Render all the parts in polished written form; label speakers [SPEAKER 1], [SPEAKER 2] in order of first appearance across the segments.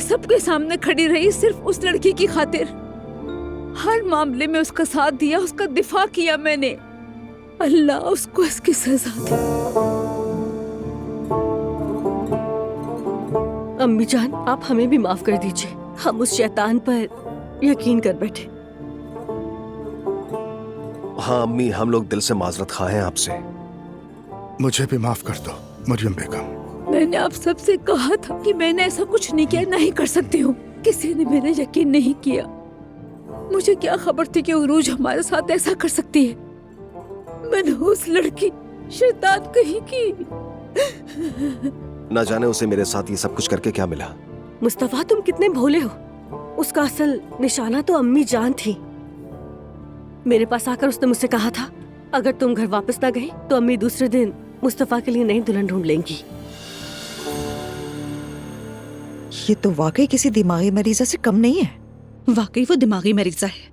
[SPEAKER 1] सबके सामने खड़ी रही सिर्फ उस लड़की की खातिर। हर मामले में उसका साथ दिया, उसका दिफा किया मैंने। अल्लाह उसको इसकी सजा दे।
[SPEAKER 2] अम्मी जान, आप हमें भी माफ कर दीजिए। हम उस शैतान पर यकीन कर बैठे।
[SPEAKER 3] हाँ अम्मी, हम लोग दिल से माजरत खा हैं आपसे।
[SPEAKER 4] मुझे भी माफ कर दो मरियम बेगम।
[SPEAKER 1] मैंने आप सबसे कहा था कि मैंने ऐसा कुछ नहीं किया, नहीं कर सकती हूँ। किसी ने मेरा यकीन नहीं किया। मुझे क्या खबर थी कि उरूज हमारे साथ ऐसा कर सकती है। मैंने उस लड़की शैतान कहीं की।
[SPEAKER 3] ना जाने उसे मेरे साथ ये सब कुछ करके क्या मिला।
[SPEAKER 2] मुस्तफा, तुम कितने भोले हो। उसका असल निशाना तो अम्मी जान थी। मेरे पास आकर उसने मुझसे कहा था, अगर तुम घर वापस ना गए तो अम्मी दूसरे दिन मुस्तफा के लिए नई दुल्हन ढूंढ लेंगी।
[SPEAKER 5] ये तो वाकई किसी दिमागी मरीजा से कम नहीं है।
[SPEAKER 6] वाकई वो दिमागी मरीजा है।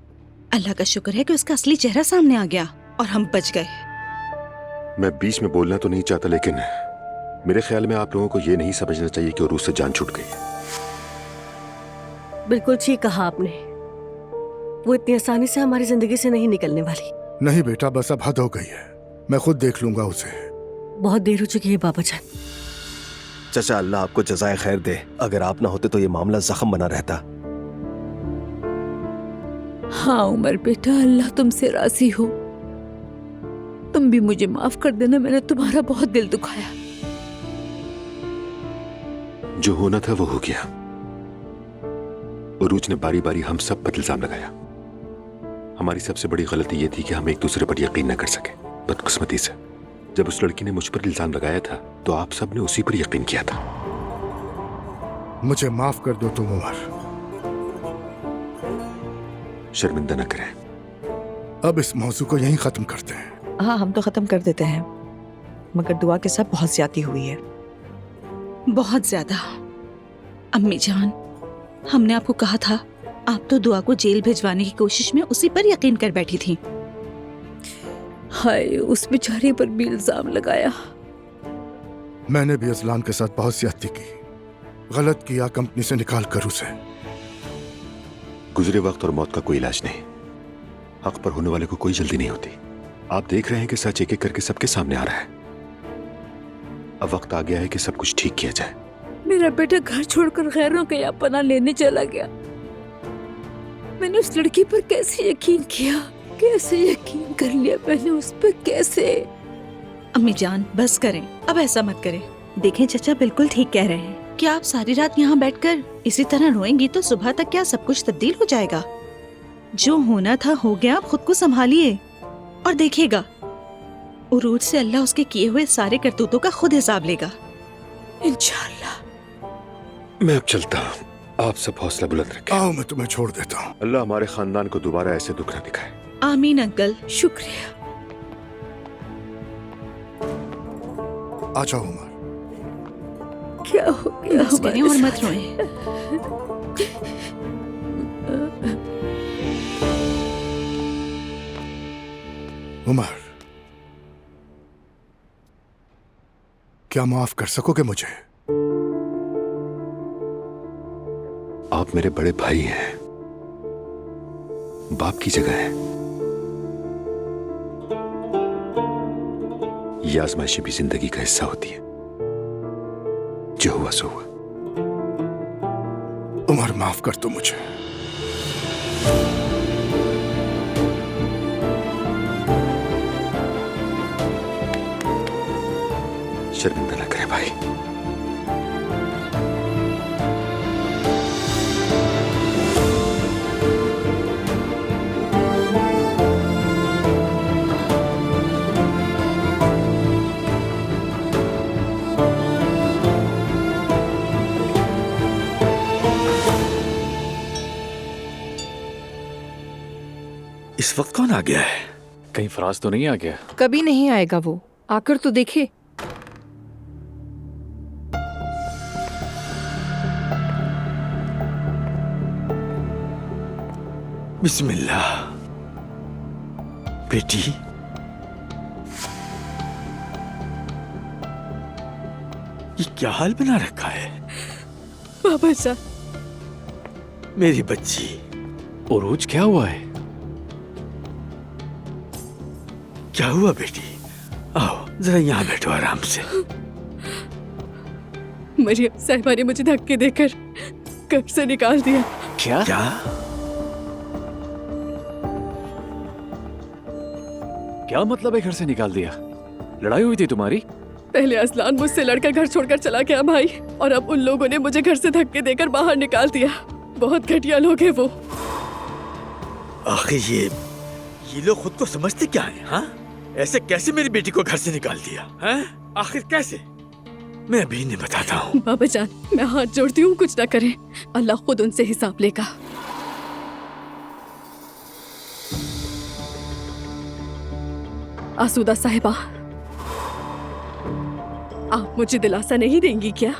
[SPEAKER 6] अल्लाह का शुक्र है कि उसका असली चेहरा सामने आ गया और हम बच गए।
[SPEAKER 7] मैं बीच में बोलना तो नहीं चाहता, लेकिन मेरे ख्याल में आप लोगों को ये नहीं समझना चाहिए कि उरूज से जान छूट गई है।
[SPEAKER 2] बिल्कुल ठीक कहा आपने। वो इतनी आसानी से हमारी जिंदगी से नहीं निकलने वाली।
[SPEAKER 4] नहीं बेटा, बस अब हद हो गई है। मैं खुद देख लूंगा उसे।
[SPEAKER 2] बहुत देर हो चुकी है बाबा जान।
[SPEAKER 3] चाचा, अल्लाह आपको जज़ाए खैर दे। अगर आप ना होते तो ये मामला जख्म बना रहता।
[SPEAKER 1] हाँ उमर बेटा, अल्लाह तुमसे राजी हो। तुम भी मुझे माफ कर देना, मैंने तुम्हारा बहुत दिल दुखाया।
[SPEAKER 7] जो होना था वो हो गया। उरूज ने बारी बारी हम सब पर इल्जाम लगाया। हमारी सबसे बड़ी गलती ये थी कि हम एक दूसरे पर यकीन न कर सके। बदकिस्मती से जब उस लड़की ने मुझ पर इल्जाम लगाया था तो आप सब ने उसी पर यकीन किया था।
[SPEAKER 4] मुझे माफ कर दो तुम उमर।
[SPEAKER 7] शर्मिंदा न करें।
[SPEAKER 4] अब इस मौजू को यहीं खत्म करते हैं।
[SPEAKER 5] हाँ, हम तो खत्म कर देते हैं, मगर दुआ के साथ बहुत ज्यादती हुई है।
[SPEAKER 6] बहुत ज्यादा। अम्मी जान, हमने आपको कहा था, आप तो दुआ को जेल भिजवाने की कोशिश में उसी पर यकीन कर बैठी थी।
[SPEAKER 1] हाय, उस बेचारी पर भी इल्जाम लगाया।
[SPEAKER 4] मैंने भी अजलान के साथ बहुत ज्यादती की। गलत किया कंपनी से निकाल कर उसे।
[SPEAKER 7] गुजरे वक्त और मौत का कोई इलाज नहीं। हक पर होने वाले को कोई जल्दी नहीं होती। आप देख रहे हैं कि सच एक एक करके सबके सामने आ रहा है। अब वक्त आ गया है कि सब कुछ ठीक किया जाए।
[SPEAKER 1] मेरा बेटा घर छोड़कर गैरों के यहाँ पनाह लेने चला गया। मैंने उस लड़की पर कैसे यकीन किया, कैसे यकीन कर लिया मैंने उस पर, कैसे।
[SPEAKER 6] अम्मी जान बस करें, अब ऐसा मत करें। देखें चाचा बिल्कुल ठीक कह रहे हैं कि आप सारी रात यहाँ बैठकर इसी तरह रोएंगी तो सुबह तक क्या सब कुछ तब्दील हो जाएगा। जो होना था हो गया, आप खुद को संभालिए और देखिएगा उरूज से अल्लाह उसके किए हुए सारे करतूतों का खुद हिसाब लेगा
[SPEAKER 1] इंशाअल्लाह।
[SPEAKER 7] मैं अब चलता हूँ। आप सब हौसला बुलंद रखें।
[SPEAKER 4] आओ, मैं तुम्हें छोड़ देता हूँ।
[SPEAKER 7] अल्लाह हमारे खानदान को दोबारा ऐसे दुख न दिखाए।
[SPEAKER 6] आमीन अंकल।
[SPEAKER 1] शुक्रिया।
[SPEAKER 4] आ जाओ उमर।
[SPEAKER 1] क्या हो गया
[SPEAKER 6] बस करें और मत रोएं।
[SPEAKER 4] उमर, क्या माफ कर सकोगे मुझे?
[SPEAKER 7] आप मेरे बड़े भाई हैं, बाप की जगह है। ये आजमाइशें भी जिंदगी का हिस्सा होती है। जो हुआ सो हुआ।
[SPEAKER 4] उमर, माफ कर दो मुझे।
[SPEAKER 7] शर्मिंदा न करें भाई।
[SPEAKER 8] इस वक्त कौन आ गया है?
[SPEAKER 9] कहीं फराज तो नहीं आ गया?
[SPEAKER 5] कभी नहीं आएगा वो, आकर तो देखे।
[SPEAKER 8] बिस्मिल्लाह। बेटी, ये क्या हाल बना रखा है?
[SPEAKER 1] बाबा जान,
[SPEAKER 8] मेरी बच्ची।
[SPEAKER 9] उरूज क्या हुआ है?
[SPEAKER 8] क्या हुआ बेटी? आओ जरा यहाँ बैठो आराम से।
[SPEAKER 2] मरियम साहिबा ने मुझे धक्के देकर घर से निकाल दिया।
[SPEAKER 9] क्या?
[SPEAKER 8] क्या?
[SPEAKER 9] क्या मतलब है घर से निकाल दिया? लड़ाई हुई थी तुम्हारी?
[SPEAKER 2] पहले असलान मुझसे लड़कर घर छोड़कर चला गया भाई, और अब उन लोगों ने मुझे घर से धक्के देकर बाहर निकाल दिया। बहुत घटिया लोग हैं वो।
[SPEAKER 8] आखिर ये लोग खुद को समझते क्या है? हाँ, ऐसे कैसे मेरी बेटी को घर से निकाल दिया? हैं? आखिर कैसे? मैं अभी इन्हें बताता हूँ।
[SPEAKER 2] बाबा जान, मैं हाथ जोड़ती हूँ, कुछ ना करें, अल्लाह खुद उनसे हिसाब लेगा। आसूदा साहिबा, आप मुझे दिलासा नहीं देंगी क्या?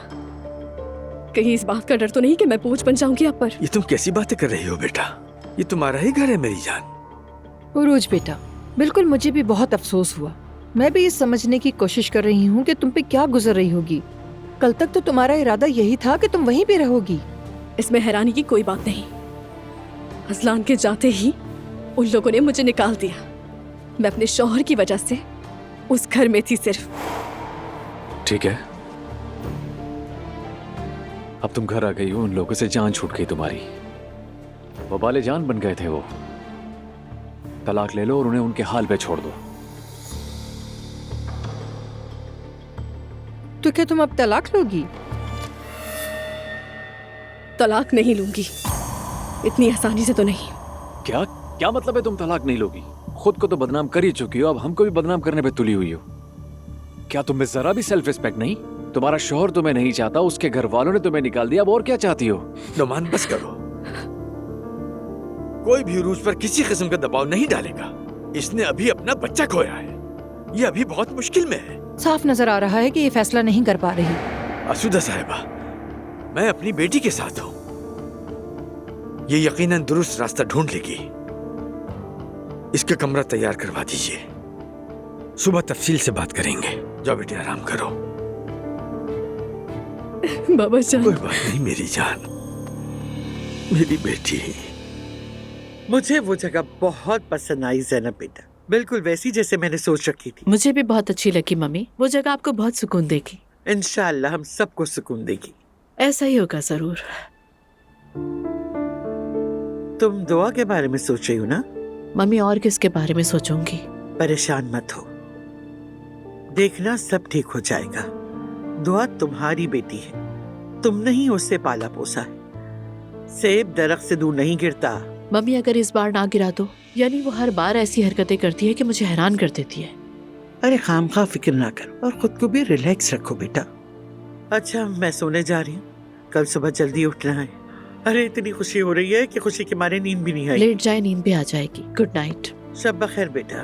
[SPEAKER 2] कहीं इस बात का डर तो नहीं कि मैं बोझ बन जाऊंगी आप पर?
[SPEAKER 8] ये तुम कैसी बातें कर रही हो बेटा? ये तुम्हारा ही घर है मेरी जान।
[SPEAKER 5] उरूज बेटा, बिल्कुल मुझे भी बहुत अफसोस हुआ। मैं भी ये समझने की कोशिश कर रही हूँ कि तुम पे क्या गुजर रही होगी। कल तक तो तुम्हारा इरादा यही था कि तुम वहीं पे रहोगी।
[SPEAKER 2] इसमें हैरानी की कोई बात नहीं। असलान के जाते ही उन लोगों ने मुझे निकाल दिया। मैं अपने शौहर की वजह से उस घर में थी सिर्फ।
[SPEAKER 9] ठीक है, अब तुम घर आ गई हो, उन लोगों से जान छूट गई तुम्हारी। वो बाले जान बन गए थे वो। तलाक ले लो और उन्हें उनके हाल पे छोड़ दो।
[SPEAKER 5] तो क्या तुम अब तलाक लोगी?
[SPEAKER 2] तलाक नहीं लूंगी, इतनी आसानी से तो नहीं।
[SPEAKER 9] क्या क्या मतलब है तुम तलाक नहीं लोगी? खुद को तो बदनाम कर ही चुकी हो, अब हमको भी बदनाम करने पे तुली हुई हो। क्या तुम्हें जरा भी सेल्फ रिस्पेक्ट नहीं? तुम्हारा शोहर तुम्हें नहीं चाहता, उसके घर वालों ने तुम्हें निकाल दिया, अब और क्या चाहती हो?
[SPEAKER 8] नुमान बस करो। कोई भी उरूज पर किसी किस्म का दबाव नहीं डालेगा। इसने अभी अपना बच्चा खोया है, ये अभी बहुत मुश्किल में है।
[SPEAKER 5] साफ नजर आ रहा है कि ये फैसला नहीं कर पा रही।
[SPEAKER 8] आसूदा साहिबा, मैं अपनी बेटी के साथ हूँ। ये यकीनन दुरुस्त रास्ता ढूंढ लेगी। इसका कमरा तैयार करवा दीजिए, सुबह तफसील से बात करेंगे। जाओ बेटी, आराम करो।
[SPEAKER 2] बाबा जान,
[SPEAKER 8] कोई बात नहीं मेरी जान, मेरी बेटी।
[SPEAKER 10] मुझे वो जगह बहुत पसंद आई ज़ैनब बेटा, बिल्कुल वैसी जैसे मैंने सोच रखी थी।
[SPEAKER 11] मुझे भी बहुत अच्छी लगी मम्मी, वो जगह आपको बहुत सुकून देगी।
[SPEAKER 10] इंशाअल्लाह हम सबको सुकून देगी।
[SPEAKER 11] ऐसा ही होगा जरूर।
[SPEAKER 10] तुम दुआ के बारे में सोच रही हो ना?
[SPEAKER 11] मम्मी और किसके बारे में सोचूंगी?
[SPEAKER 10] परेशान मत हो, देखना सब ठीक हो जाएगा। दुआ तुम्हारी बेटी है, तुमने ही उससे पाला पोसा है। सेब दरख्त से दूर नहीं गिरता।
[SPEAKER 11] मम्मी अगर इस बार ना गिरा तो? यानी वो हर बार ऐसी हरकतें करती है कि मुझे हैरान कर देती है।
[SPEAKER 10] अरे खामखा फिक्र ना करो और खुद को भी रिलैक्स रखो बेटा। अच्छा, मैं सोने जा रही हूँ, कल सुबह जल्दी उठना है। अरे इतनी खुशी हो रही है कि खुशी के मारे नींद भी नहीं आई।
[SPEAKER 11] लेट जाए, नींद भी आ जाएगी। Good night.
[SPEAKER 10] शब बखैर बेटा।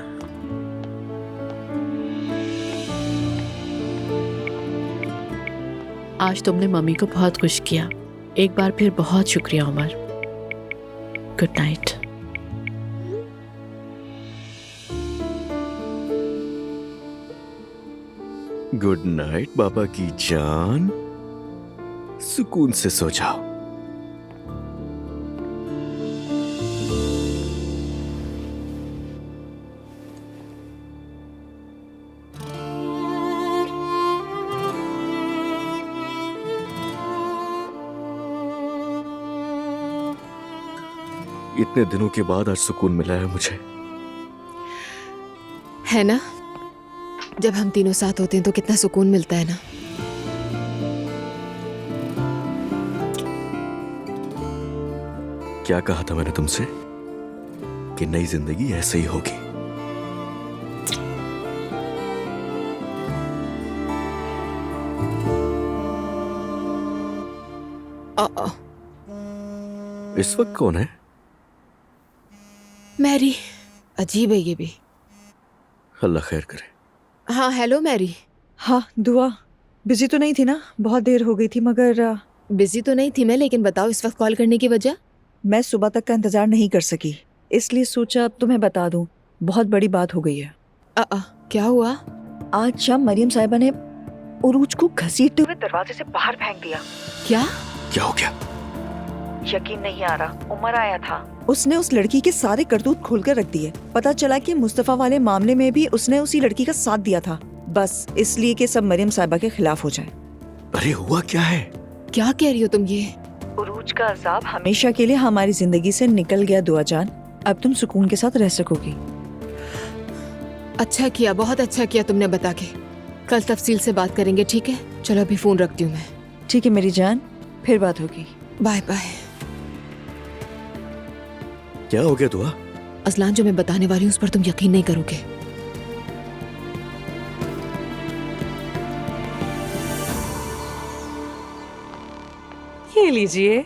[SPEAKER 11] आज तुमने मम्मी को बहुत खुश किया, एक बार फिर बहुत शुक्रिया Umar. Good night.
[SPEAKER 8] Good night बाबा की जान, सुकून से सो जाओ।
[SPEAKER 3] इतने दिनों के बाद आज सुकून मिला है मुझे।
[SPEAKER 12] है ना, जब हम तीनों साथ होते हैं तो कितना सुकून मिलता है ना।
[SPEAKER 3] क्या कहा था मैंने तुमसे कि नई जिंदगी ऐसे ही होगी। इस वक्त कौन है?
[SPEAKER 12] मैरी। अजीब है ये भी।
[SPEAKER 3] अल्लाह खैर करे।
[SPEAKER 12] हाँ हेलो मैरी।
[SPEAKER 5] हाँ दुआ। बिजी तो नहीं थी ना? बहुत देर हो गई थी मगर
[SPEAKER 12] बिजी तो नहीं थी मैं, लेकिन बताओ इस वक्त कॉल करने की वजह?
[SPEAKER 5] मैं सुबह तक का इंतजार नहीं कर सकी, इसलिए सोचा अब तुम्हें बता दूं। बहुत बड़ी बात हो गई है।
[SPEAKER 12] क्या हुआ?
[SPEAKER 5] आज शाम मरियम साहिबा ने उरूज को घसीटते हुए दरवाजे से बाहर फेंक दिया।
[SPEAKER 12] क्या?
[SPEAKER 3] क्या हो गया?
[SPEAKER 5] यकीन नहीं आ रहा। उमर आया था।
[SPEAKER 13] उसने उस लड़की के सारे करतूत खोलकर रख दिए। पता चला कि मुस्तफा वाले मामले में भी उसने उसी लड़की का साथ दिया था, बस इसलिए कि सब मरियम साहिबा के खिलाफ हो जाए।
[SPEAKER 8] अरे हुआ क्या है?
[SPEAKER 12] क्या कह रही हो तुम ये?
[SPEAKER 13] उरूज का अजाब हमेशा के लिए हमारी जिंदगी से निकल गया दुआ जान। अब तुम सुकून के साथ रह सकोगी।
[SPEAKER 12] अच्छा किया, बहुत अच्छा किया तुमने बता के। कल तफसील से बात करेंगे, ठीक है? चलो अभी फोन रखती हूँ मैं।
[SPEAKER 13] ठीक है मेरी जान, फिर बात होगी।
[SPEAKER 12] Bye bye.
[SPEAKER 3] क्या हो गया दुआ?
[SPEAKER 12] असलान, जो मैं बताने वाली हूँ उस पर तुम यकीन नहीं करोगे।
[SPEAKER 2] ये लीजिए।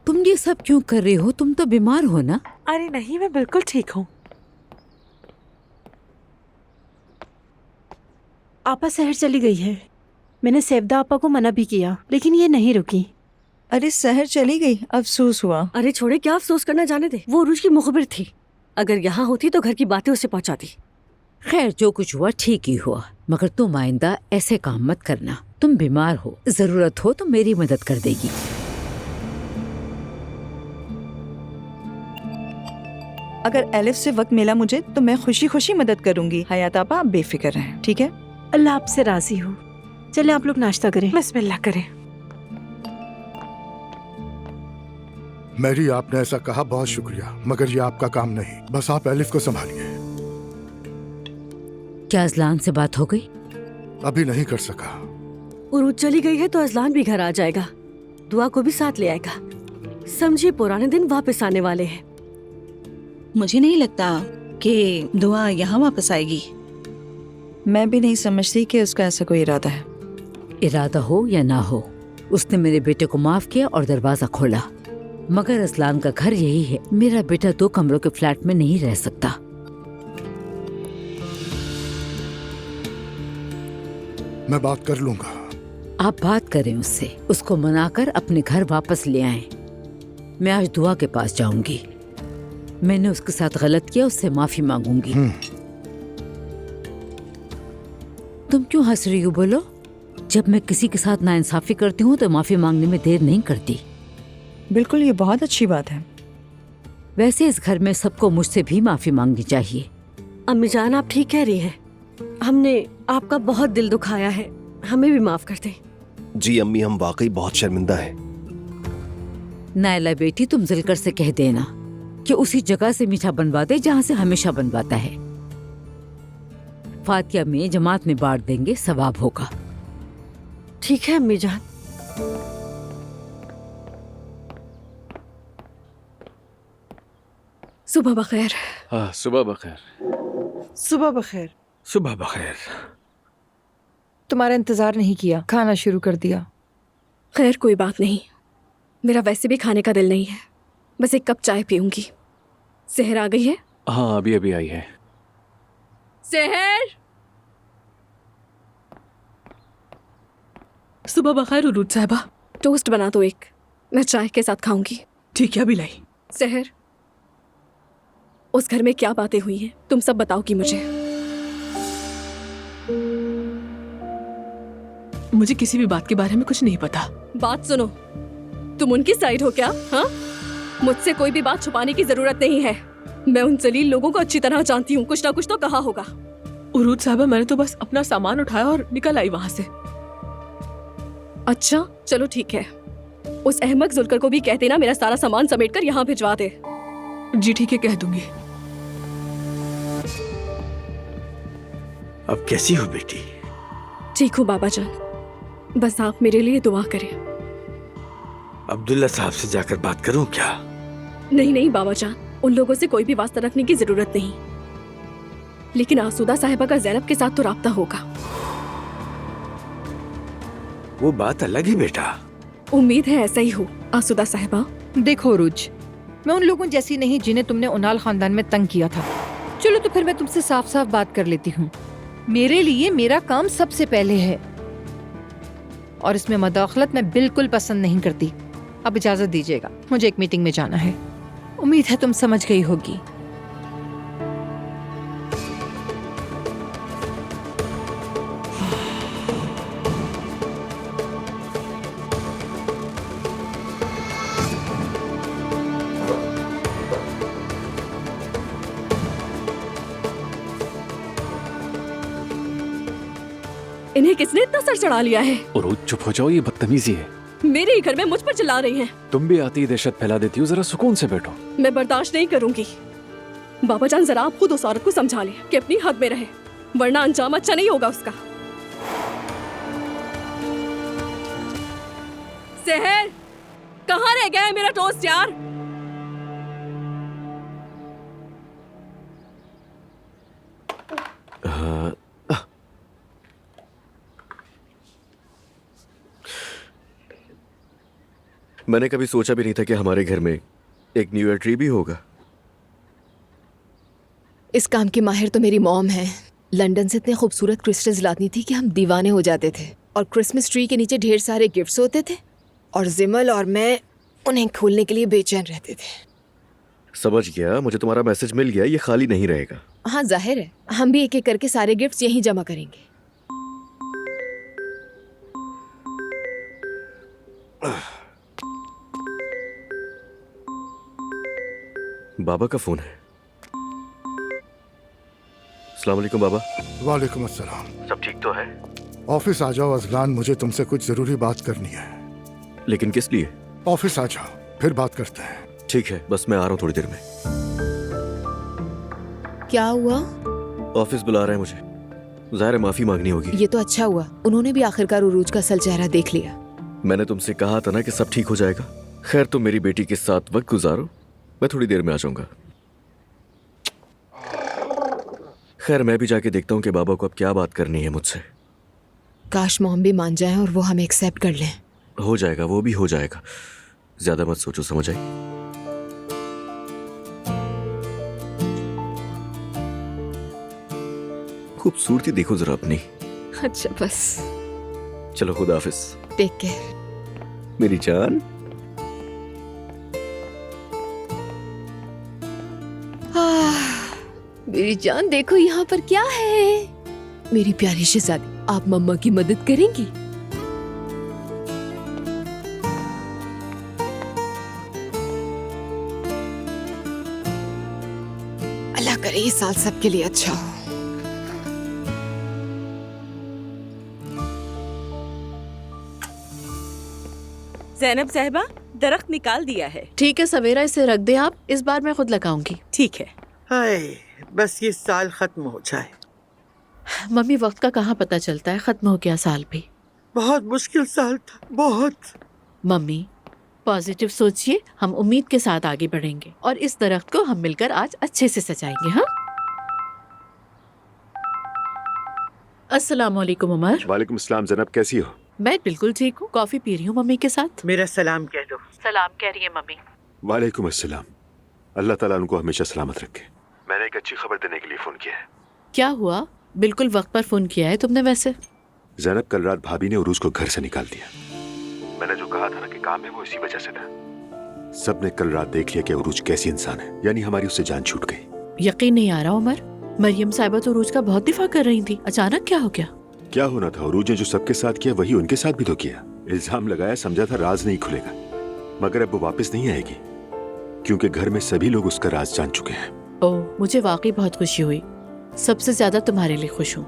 [SPEAKER 1] तुम ये सब क्यों कर रही हो? तुम तो बीमार हो ना?
[SPEAKER 2] अरे नहीं, मैं बिल्कुल ठीक हूँ। आपा शहर चली गई है। मैंने सैफदा आपा को मना भी किया, लेकिन ये नहीं रुकी।
[SPEAKER 13] अरे शहर चली गई, अफसोस हुआ।
[SPEAKER 2] अरे छोड़े, क्या अफसोस करना, जाने दे। वो उरूज की मुखबिर थी। अगर यहाँ होती तो घर की बातें उसे पहुँचाती।
[SPEAKER 1] खैर, जो कुछ हुआ ठीक ही हुआ, मगर तुम आइंदा ऐसे काम मत करना। तुम बीमार हो, जरूरत हो तो मेरी मदद कर देगी।
[SPEAKER 13] अगर एलिफ से वक्त मिला मुझे तो मैं खुशी खुशी मदद करूंगी। हयात आपा, आप बेफिक्र रहें, ठीक है?
[SPEAKER 2] अल्लाह आपसे राजी हो। चले आप लोग नाश्ता करें। बिस्मिल्लाह करें।
[SPEAKER 4] मैरी, आपने ऐसा कहा, बहुत शुक्रिया, मगर ये आपका काम नहीं। बस आप एलिफ को संभालिए।
[SPEAKER 1] क्या अजलान से बात हो गई?
[SPEAKER 4] अभी नहीं कर सका।
[SPEAKER 2] उरूज चली गई है तो अजलान भी घर आ जाएगा, दुआ को भी साथ ले आएगा। समझिए, पुराने दिन वापस आने वाले हैं।
[SPEAKER 6] मुझे नहीं लगता कि दुआ यहाँ वापस आएगी।
[SPEAKER 13] मैं भी नहीं समझती कि उसका ऐसा कोई इरादा है।
[SPEAKER 1] इरादा हो या ना हो, उसने मेरे बेटे को माफ किया और दरवाजा खोला। मगर असलान का घर यही है। मेरा बेटा 2 कमरों के फ्लैट में नहीं रह सकता।
[SPEAKER 4] मैं बात कर लूंगा।
[SPEAKER 1] आप बात करें उससे, उसको मनाकर अपने घर वापस ले आएं। मैं आज दुआ के पास जाऊंगी। मैंने उसके साथ गलत किया, उससे माफी मांगूंगी। तुम क्यों हंस रही हो? बोलो। जब मैं किसी के साथ नाइंसाफी करती हूँ तो माफी मांगने में देर नहीं करती।
[SPEAKER 13] बिल्कुल, ये बहुत अच्छी बात है।
[SPEAKER 1] वैसे इस घर में सबको मुझसे भी माफी मांगनी चाहिए।
[SPEAKER 2] अम्मी जान, आप ठीक कह रही हैं। हमने आपका बहुत दिल दुखाया है, हमें भी माफ कर दें।
[SPEAKER 3] जी अम्मी, हम वाकई बहुत शर्मिंदा हैं।
[SPEAKER 1] नायला बेटी, तुम जिलकर से कह देना कि उसी जगह से मीठा बनवा दे जहाँ से हमेशा बनवाता है। फातिया में जमात में बांट देंगे, सवाब होगा।
[SPEAKER 2] ठीक है अम्मी जान। सुबह बखैर।
[SPEAKER 9] सुबह बखैर।
[SPEAKER 5] सुबह बखैर।
[SPEAKER 8] सुबह बखैर।
[SPEAKER 5] तुम्हारा इंतजार नहीं किया, खाना शुरू कर दिया।
[SPEAKER 14] खैर, कोई बात नहीं। मेरा वैसे भी खाने का दिल नहीं है, बस एक कप चाय पीऊंगी। सहर आ गई है?
[SPEAKER 9] हाँ, अभी अभी आई है।
[SPEAKER 14] सहर! सुबह बखैर उरूज साहबा। टोस्ट बना दो एक, मैं चाय के साथ खाऊंगी।
[SPEAKER 10] ठीक है, अभी लाई।
[SPEAKER 14] सहर, उस घर में क्या बातें हुई हैं, तुम सब बताओगी मुझे।
[SPEAKER 10] मुझे किसी भी बात के बारे में कुछ नहीं पता।
[SPEAKER 14] बात सुनो, तुम उनकी साइड हो क्या? हाँ, मुझसे कोई भी बात छुपाने की जरूरत नहीं है। मैं उन जलील लोगों को अच्छी तरह जानती हूँ, कुछ ना कुछ तो कहा होगा।
[SPEAKER 10] उरूज साहबा, मैंने तो बस अपना सामान उठाया और निकल आई वहाँ से।
[SPEAKER 14] अच्छा, चलो ठीक है। उस अहमक जुल्कर को भी कह देना मेरा सारा सामान समेटकर यहाँ भिजवा दे।
[SPEAKER 10] जी ठीक है, कह दूंगी।
[SPEAKER 8] अब कैसी हो बेटी?
[SPEAKER 14] ठीक हूँ बाबा जान, बस आप मेरे लिए दुआ करें।
[SPEAKER 8] अब्दुल्ला साहब से जाकर बात करूं क्या?
[SPEAKER 14] नहीं नहीं बाबा जान, उन लोगों से कोई भी वास्ता रखने की जरूरत नहीं, लेकिन आसूदा साहिबा का ज़ैनब के साथ तो राब्ता होगा।
[SPEAKER 8] वो बात अलग ही बेटा।
[SPEAKER 14] उम्मीद है ऐसा ही हो आसूदा साहिबा।
[SPEAKER 5] देखो रुज, मैं उन लोगों जैसी नहीं जिन्हें तुमने उनाल खानदान में तंग किया था। चलो तो फिर मैं तुमसे साफ साफ बात कर लेती हूँ। मेरे लिए मेरा काम सबसे पहले है और इसमें मदाखलत मैं बिल्कुल पसंद नहीं करती। अब इजाजत दीजिएगा, मुझे एक मीटिंग में जाना है। उम्मीद है तुम समझ गई होगी।
[SPEAKER 14] इन्हें किसने इतना सर चढ़ा लिया है?
[SPEAKER 9] उरूज चुप हो जाओ, ये बदतमीजी है।
[SPEAKER 14] मेरे ही घर में मुझ पर चिल्ला रही हैं।
[SPEAKER 9] तुम भी आती दहशत फैला देती हो, जरा सुकून से बैठो।
[SPEAKER 14] मैं बर्दाश्त नहीं करूंगी। बाबा जान जरा आप खुद उस औरत को समझा लें कि अपनी हद में रहे, वरना अंजाम अच्छा नहीं होगा उसका। सहर, कहाँ रह गया है मेरा टोस्ट यार?
[SPEAKER 15] मैंने कभी सोचा भी नहीं था कि हमारे घर में एक न्यू ईयर ट्री भी होगा।
[SPEAKER 12] इस काम की माहिर तो मेरी मॉम है। लंदन से इतने खूबसूरत क्रिस्टल्स लाती थी कि हम दीवाने हो जाते थे। और क्रिसमस ट्री के नीचे ढेर सारे गिफ्ट्स होते थे और जिमल और मैं उन्हें खोलने के लिए बेचैन रहते थे।
[SPEAKER 15] समझ गया, मुझे तुम्हारा मैसेज मिल गया, ये खाली नहीं रहेगा।
[SPEAKER 12] हाँ जाहिर है, हम भी एक एक करके सारे गिफ्ट्स यहीं जमा करेंगे।
[SPEAKER 15] बाबा का फोन है। अस्सलाम वालेकुम बाबा।
[SPEAKER 4] वालेकुम अस्सलाम।
[SPEAKER 15] सब ठीक तो है?
[SPEAKER 4] ऑफिस आ जाओ अजलान, मुझे तुमसे कुछ जरूरी बात करनी है।
[SPEAKER 15] लेकिन किस लिए?
[SPEAKER 4] ऑफिस आ जाओ, फिर बात करते हैं।
[SPEAKER 15] ठीक है, बस मैं आ रहा हूँ थोड़ी देर में।
[SPEAKER 12] क्या हुआ?
[SPEAKER 15] ऑफिस बुला रहे हैं मुझे, ज़ाहिर है माफी मांगनी होगी।
[SPEAKER 12] ये तो अच्छा हुआ, उन्होंने भी आखिरकार उरूज का असल चेहरा देख लिया।
[SPEAKER 15] मैंने तुमसे कहा था ना कि सब ठीक हो जाएगा। खैर तुम मेरी बेटी के साथ वक्त गुजारो, मैं थोड़ी देर में आ जाऊंगा। खैर मैं भी जाके देखता हूँ कि बाबा को अब क्या बात करनी है मुझसे।
[SPEAKER 12] काश मॉम भी मान जाए और वो हमें एक्सेप्ट कर लें।
[SPEAKER 15] हो जाएगा, वो भी हो जाएगा। ज्यादा मत सोचो, समझ आई? खूबसूरती देखो जरा अपनी।
[SPEAKER 12] अच्छा बस,
[SPEAKER 15] चलो खुदा हाफिज।
[SPEAKER 12] टेक केयर
[SPEAKER 15] मेरी जान।
[SPEAKER 12] मेरी जान देखो यहाँ पर क्या है। मेरी प्यारी शहजादी, आप मम्मा की मदद करेंगी? अल्लाह करे ये साल सबके लिए अच्छा हो।
[SPEAKER 16] ज़ैनब साहिबा, दरख्त निकाल दिया है।
[SPEAKER 11] ठीक है सवेरा, इसे रख दे आप, इस बार मैं खुद लगाऊंगी।
[SPEAKER 16] ठीक है।
[SPEAKER 10] हाय, बस ये साल खत्म हो जाए।
[SPEAKER 11] मम्मी वक्त का कहाँ पता चलता है, खत्म हो गया साल भी।
[SPEAKER 10] बहुत मुश्किल साल था, बहुत।
[SPEAKER 11] मम्मी पॉजिटिव सोचिए, हम उम्मीद के साथ आगे बढ़ेंगे और इस दरख्त को हम मिलकर आज अच्छे से सजाएंगे। हाँ, अस्सलाम वालेकुम उमर।
[SPEAKER 7] वालेकुम अस्सलाम। जनाब कैसी हो?
[SPEAKER 11] मैं बिल्कुल ठीक हूँ, कॉफी पी रही हूँ मम्मी के साथ।
[SPEAKER 10] मेरा सलाम कह दो।
[SPEAKER 11] सलाम कह रही है मम्मी।
[SPEAKER 7] वालेकुम अस्सलाम। अल्लाह ताला उनको हमेशा सलामत रखे। मैंने एक अच्छी खबर देने के लिए फोन किया है।
[SPEAKER 11] क्या हुआ? बिल्कुल वक्त पर फोन किया है तुमने। वैसे
[SPEAKER 7] जैनब, कल रात भाभी ने उरूज को घर से निकाल दिया। मैंने जो कहा था ना कि काम है वो इसी वजह से था। सबने कल रात देख लिया कि उरूज कैसी इंसान है, यानी हमारी उससे जान छूट गई।
[SPEAKER 11] यकीन नहीं आ रहा उमर, मरियम साहिबा तो उरूज का बहुत दिफा कर रही थी, अचानक क्या हो गया?
[SPEAKER 7] क्या होना था? उरूज ने जो सबके साथ किया वही उनके साथ भी तो किया। इल्जाम लगाया, समझा था राज नहीं खुलेगा, मगर अब वो वापस नहीं आएगी क्योंकि घर में सभी लोग उसका राज जान चुके हैं।
[SPEAKER 11] ओह, मुझे वाकई बहुत खुशी हुई। सबसे ज्यादा तुम्हारे लिए खुश हूँ।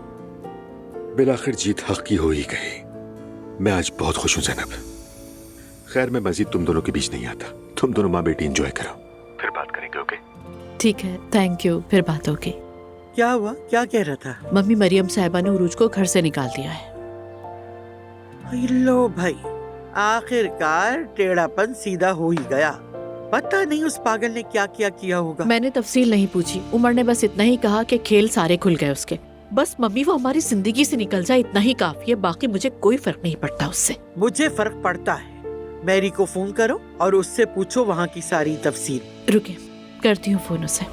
[SPEAKER 7] बिलाखिर जीत हक की हो ही गई। मैं आज बहुत खुश हूँ जैनब। खैर मैं मजीद तुम दोनों के बीच नहीं आता। तुम दोनों माँ बेटी एंजॉय करो, फिर बात करेंगे। ओके
[SPEAKER 11] ठीक है, थैंक यू, फिर बात होगी।
[SPEAKER 10] क्या हुआ? क्या कह रहा था?
[SPEAKER 11] मम्मी, मरियम साहिबा ने उरूज को घर से निकाल दिया है।
[SPEAKER 10] लो भाई, आखिरकार टेढ़ापन सीधा हो ही गया। पता नहीं उस पागल ने क्या क्या किया होगा।
[SPEAKER 11] मैंने तफसील नहीं पूछी, उमर ने बस इतना ही कहा कि खेल सारे खुल गए उसके। बस मम्मी वो हमारी जिंदगी से निकल जाए, इतना ही काफी है, बाकी मुझे कोई फर्क नहीं पड़ता उससे।
[SPEAKER 10] मुझे फर्क पड़ता है। मैरी को फोन करो और उससे पूछो वहाँ की सारी तफसील।
[SPEAKER 11] रुके, करती हूँ फोन उसे।